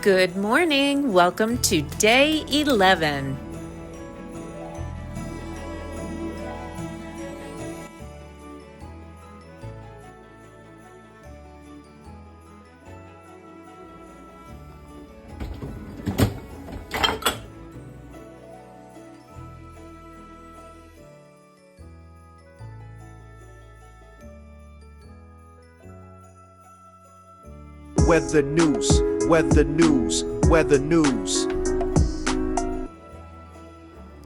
Good morning. Welcome to day 11. Weather news, weather news, weather news.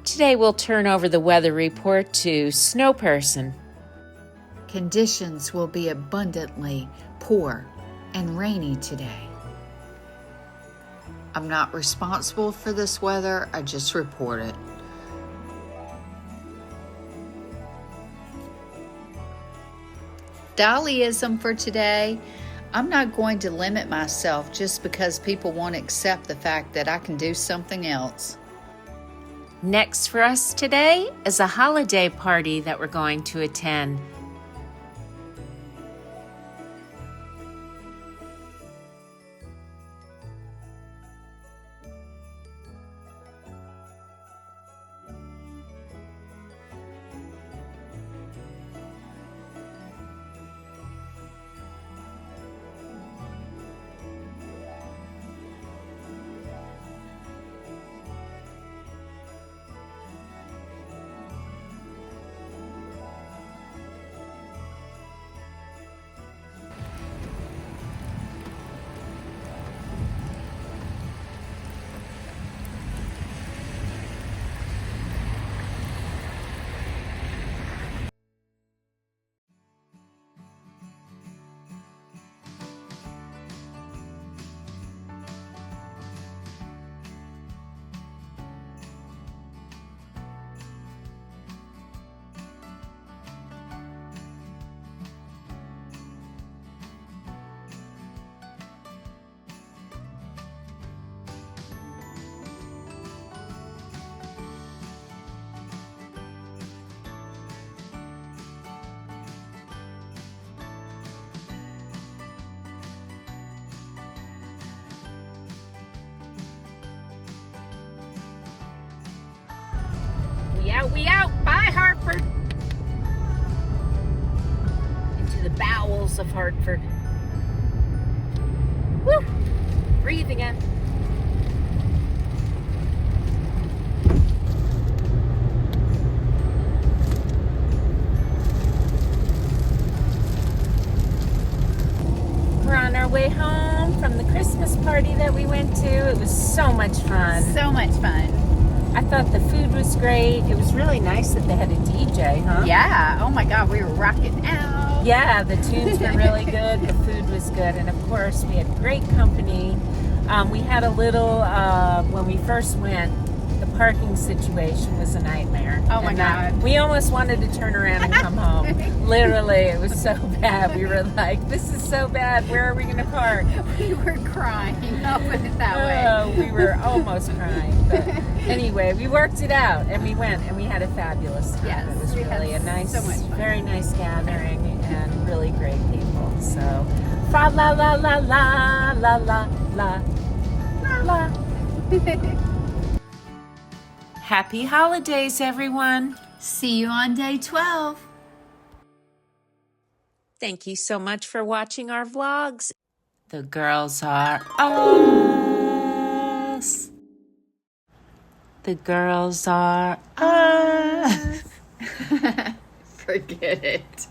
Today we'll turn over the weather report to Snow Person. Conditions will be abundantly poor and rainy today. I'm not responsible for this weather, I just report it. Dollyism for today. I'm not going to limit myself just because people won't accept the fact that I can do something else. Next for us today is a holiday party that we're going to attend. We out. Bye, Hartford. Into the bowels of Hartford. Woo! Breathe again. We're on our way home from the Christmas party that we went to. It was so much fun. So much fun. I thought the food was great. It was really nice that they had a DJ, huh? Yeah. Oh my God, we were rocking out. Yeah, the tunes were really good. The food was good. And of course, we had great company. We had a little, when we first went, the parking situation was a nightmare. Oh my God. We almost wanted to turn around and come home. Literally, it was so bad. We were like, this is so bad. Where are we going to park? We were crying. I'll put it that way. Oh, we were almost crying. But anyway, we worked it out and we went and we had a fabulous time. Yes, it was we really had a nice, so much fun. very nice gathering and really great people. So, fa la la la la la la la la. Happy holidays, everyone. See you on day 12. Thank you so much for watching our vlogs. The girls are us. The girls are us. Forget it.